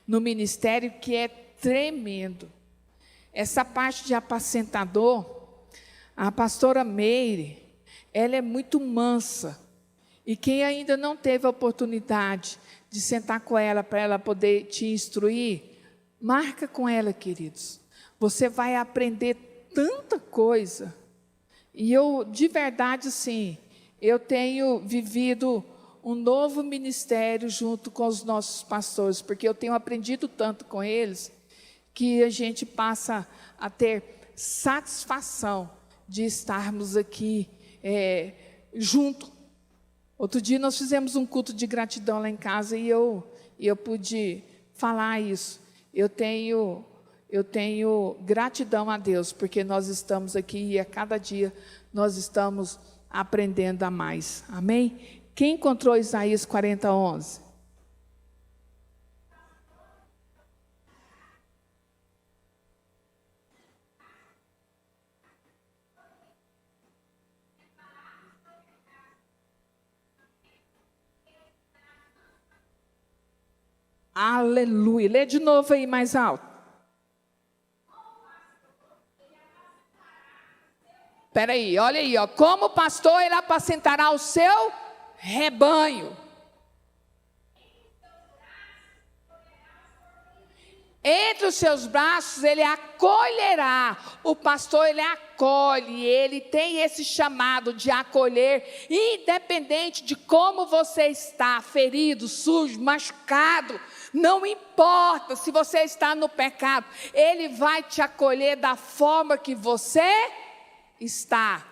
no ministério que é tremendo. Essa parte de apacentador, a pastora Meire, ela é muito mansa. E quem ainda não teve a oportunidade de sentar com ela para ela poder te instruir, marca com ela, queridos. Você vai aprender tanta coisa. E eu, de verdade, sim, eu tenho vivido um novo ministério junto com os nossos pastores, porque eu tenho aprendido tanto com eles, que a gente passa a ter satisfação de estarmos aqui junto. Outro dia nós fizemos um culto de gratidão lá em casa e eu pude falar isso. Eu tenho gratidão a Deus, porque nós estamos aqui e a cada dia nós estamos aprendendo a mais. Amém? Quem encontrou Isaías 40:11? Aleluia. Lê de novo aí mais alto. Espera aí, olha aí, ó. Como pastor, ele apacentará o seu rebanho. Entre os seus braços, ele acolherá. O pastor, ele acolhe. Ele tem esse chamado de acolher, independente de como você está, ferido, sujo, machucado. Não importa se você está no pecado. Ele vai te acolher da forma que você está.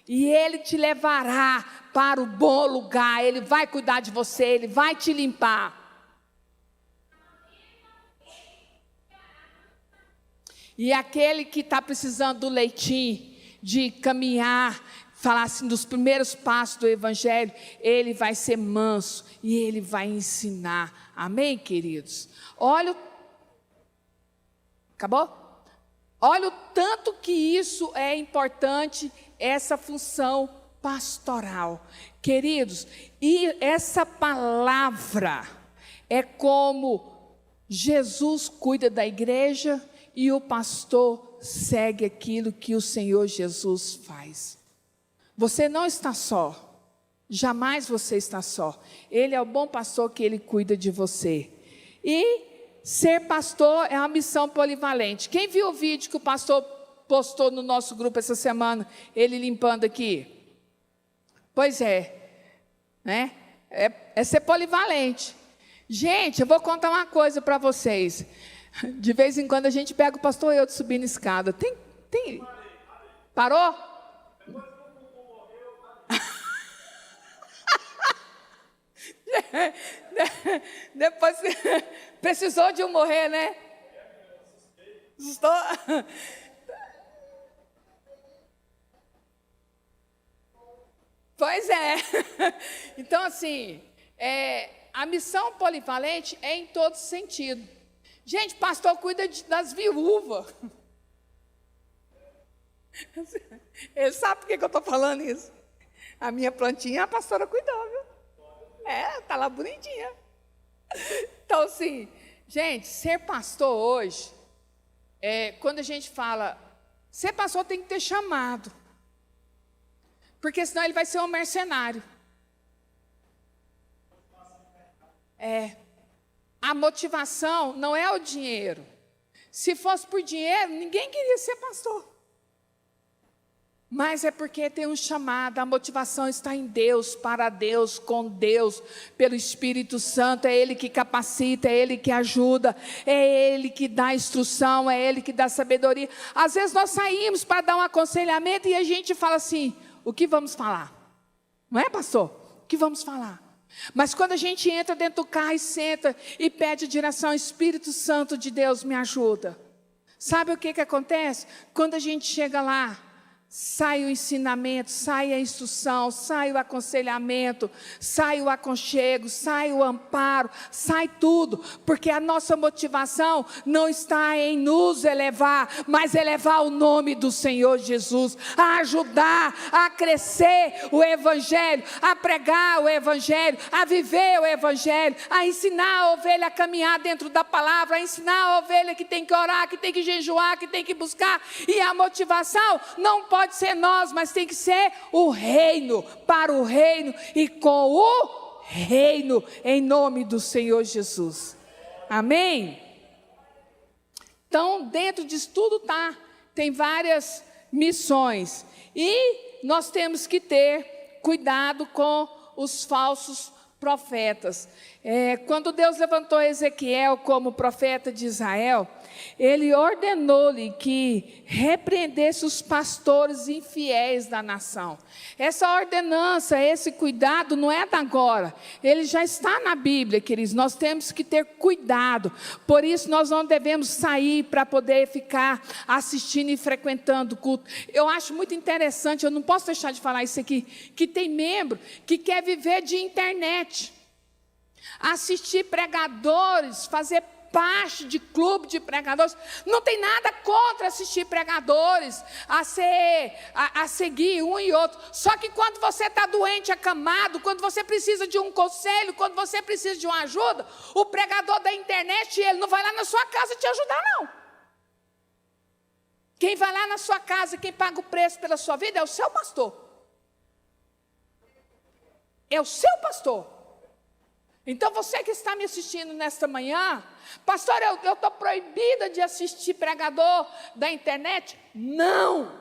E ele te levará para o bom lugar. Ele vai cuidar de você, ele vai te limpar. E aquele que está precisando do leitinho, de caminhar, falar assim dos primeiros passos do Evangelho, ele vai ser manso e ele vai ensinar. Amém, queridos? Olha, acabou? Olha o tanto que isso é importante, essa função pastoral. Queridos, e essa palavra é como Jesus cuida da igreja e o pastor segue aquilo que o Senhor Jesus faz. Você não está só, jamais você está só. Ele é o bom pastor que ele cuida de você. E ser pastor é uma missão polivalente. Quem viu o vídeo que o pastor postou no nosso grupo essa semana, ele limpando aqui? Pois é, né? É ser polivalente. Gente, eu vou contar uma coisa para vocês. De vez em quando a gente pega o pastor Eudes subindo escada. Tem. Parou? Depois precisou de um morrer, né? Assustou? Pois é. Então, assim, a missão polivalente é em todo sentido. Gente, pastor cuida das viúvas. Ele sabe por que eu estou falando isso? A minha plantinha, a pastora cuidou, viu? Está lá bonitinha. Então, assim, gente, ser pastor hoje, quando a gente fala, ser pastor tem que ter chamado. Porque senão ele vai ser um mercenário. A motivação não é o dinheiro. Se fosse por dinheiro, ninguém queria ser pastor. Mas é porque tem um chamado, a motivação está em Deus, para Deus, com Deus, pelo Espírito Santo. É Ele que capacita, é Ele que ajuda, é Ele que dá instrução, é Ele que dá sabedoria. Às vezes nós saímos para dar um aconselhamento e a gente fala assim, o que vamos falar? Não é, pastor? O que vamos falar? Mas quando a gente entra dentro do carro e senta e pede direção, Espírito Santo de Deus me ajuda. Sabe o que acontece? Quando a gente chega lá, sai o ensinamento, sai a instrução, sai o aconselhamento, sai o aconchego, sai o amparo, sai tudo, porque a nossa motivação não está em nos elevar, mas elevar o nome do Senhor Jesus, a ajudar, a crescer o Evangelho, a pregar o Evangelho, a viver o Evangelho, a ensinar a ovelha a caminhar dentro da palavra, a ensinar a ovelha que tem que orar, que tem que jejuar, que tem que buscar, e a motivação não pode ser nós, mas tem que ser o reino, para o reino e com o reino, em nome do Senhor Jesus. Amém? Então, dentro disso tudo tem várias missões, e nós temos que ter cuidado com os falsos profetas. Quando Deus levantou Ezequiel como profeta de Israel, Ele ordenou-lhe que repreendesse os pastores infiéis da nação. Essa ordenança, esse cuidado não é da agora, ele já está na Bíblia, queridos. Nós temos que ter cuidado, por isso nós não devemos sair para poder ficar assistindo e frequentando o culto. Eu acho muito interessante, eu não posso deixar de falar isso aqui, que tem membro que quer viver de internet, assistir pregadores, fazer parte de clube de pregadores. Não tem nada contra assistir pregadores, a seguir um e outro. Só que quando você está doente, acamado, quando você precisa de um conselho, quando você precisa de uma ajuda, o pregador da internet, ele não vai lá na sua casa te ajudar, não. Quem vai lá na sua casa, quem paga o preço pela sua vida é o seu pastor. É o seu pastor. Então, você que está me assistindo nesta manhã, pastor, eu estou proibida de assistir pregador da internet? Não!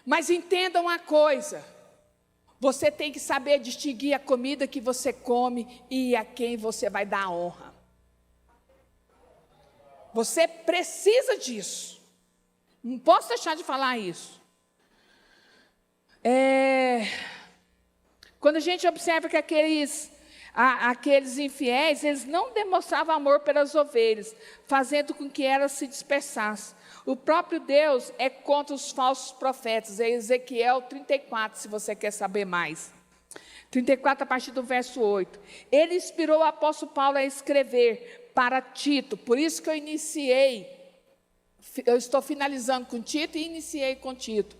Mas entenda uma coisa, você tem que saber distinguir a comida que você come e a quem você vai dar honra. Você precisa disso. Não posso deixar de falar isso. Quando a gente observa que aqueles infiéis, eles não demonstravam amor pelas ovelhas, fazendo com que elas se dispersassem. O próprio Deus é contra os falsos profetas. É Ezequiel 34, se você quer saber mais. 34, a partir do verso 8. Ele inspirou o apóstolo Paulo a escrever para Tito. Por isso que eu estou finalizando com Tito e iniciei com Tito.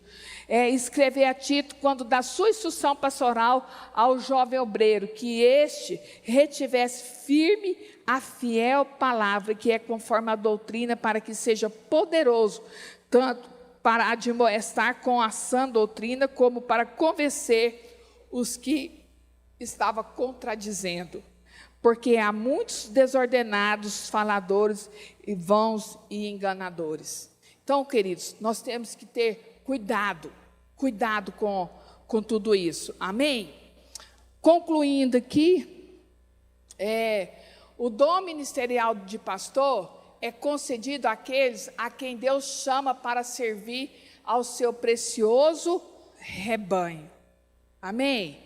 Escrever a Tito quando da sua instrução pastoral ao jovem obreiro, que este retivesse firme a fiel palavra, que é conforme a doutrina, para que seja poderoso, tanto para admoestar com a sã doutrina, como para convencer os que estava contradizendo. Porque há muitos desordenados, faladores, e vãos e enganadores. Então, queridos, nós temos que ter cuidado com tudo isso. Amém? Concluindo aqui, o dom ministerial de pastor é concedido àqueles a quem Deus chama para servir ao seu precioso rebanho. Amém?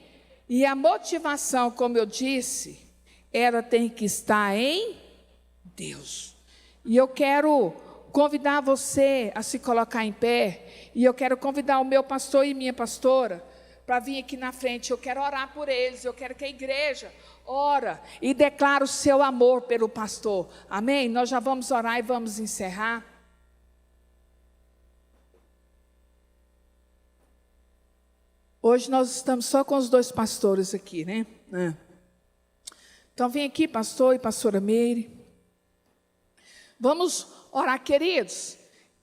E a motivação, como eu disse, ela tem que estar em Deus. E eu quero convidar você a se colocar em pé, e eu quero convidar o meu pastor e minha pastora para vir aqui na frente. Eu quero orar por eles, eu quero que a igreja ora e declare o seu amor pelo pastor. Amém? Nós já vamos orar e vamos encerrar. Hoje nós estamos só com os dois pastores aqui, né? Então vem aqui, pastor e pastora Meire. Vamos orar, queridos.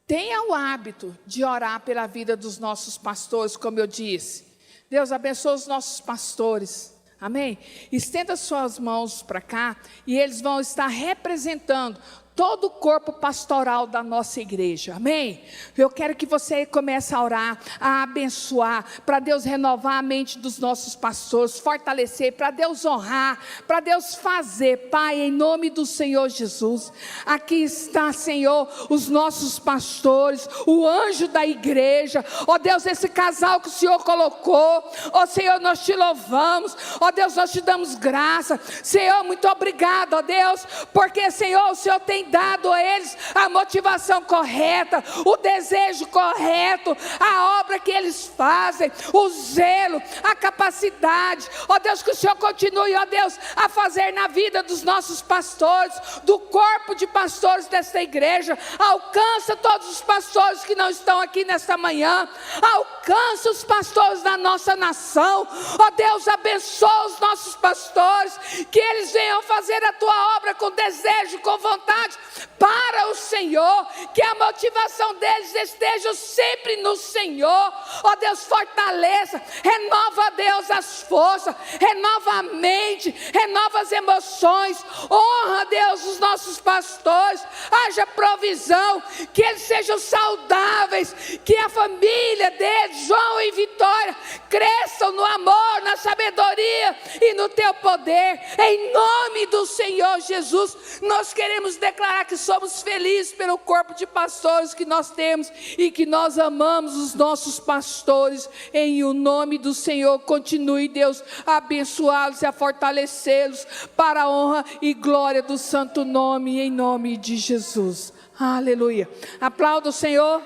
Tenha o hábito de orar pela vida dos nossos pastores, como eu disse. Deus abençoe os nossos pastores. Amém? Estenda suas mãos para cá e eles vão estar representando todo o corpo pastoral da nossa igreja. Amém? Eu quero que você comece a orar, a abençoar, para Deus renovar a mente dos nossos pastores, fortalecer, para Deus honrar, para Deus fazer. Pai, em nome do Senhor Jesus, aqui está, Senhor, os nossos pastores, o anjo da igreja. Ó Deus, esse casal que o Senhor colocou, ó Senhor, nós te louvamos, ó Deus, nós te damos graça. Senhor, muito obrigado, ó Deus, porque, Senhor, o Senhor tem dado a eles a motivação correta, o desejo correto, a obra que eles fazem, o zelo, a capacidade. Ó Deus, que o Senhor continue, ó Deus, a fazer na vida dos nossos pastores, do corpo de pastores desta igreja. Alcança todos os pastores que não estão aqui nesta manhã, alcança os pastores da nossa nação. Ó Deus, abençoa os nossos pastores, que eles venham fazer a tua obra com desejo, com vontade para o Senhor, que a motivação deles esteja sempre no Senhor. Ó Deus, fortaleça, renova, Deus, as forças, renova a mente, renova as emoções. Honra, Deus, os nossos pastores, haja provisão, que eles sejam saudáveis, que a família deles, João e Vitória, cresçam no amor, na sabedoria e no teu poder. Em nome do Senhor Jesus, nós queremos declarar que somos felizes pelo corpo de pastores que nós temos e que nós amamos os nossos pastores. Em o nome do Senhor, continue, Deus, a abençoá-los e a fortalecê-los para a honra e glória do santo nome, em nome de Jesus. Aleluia. Aplauda o Senhor.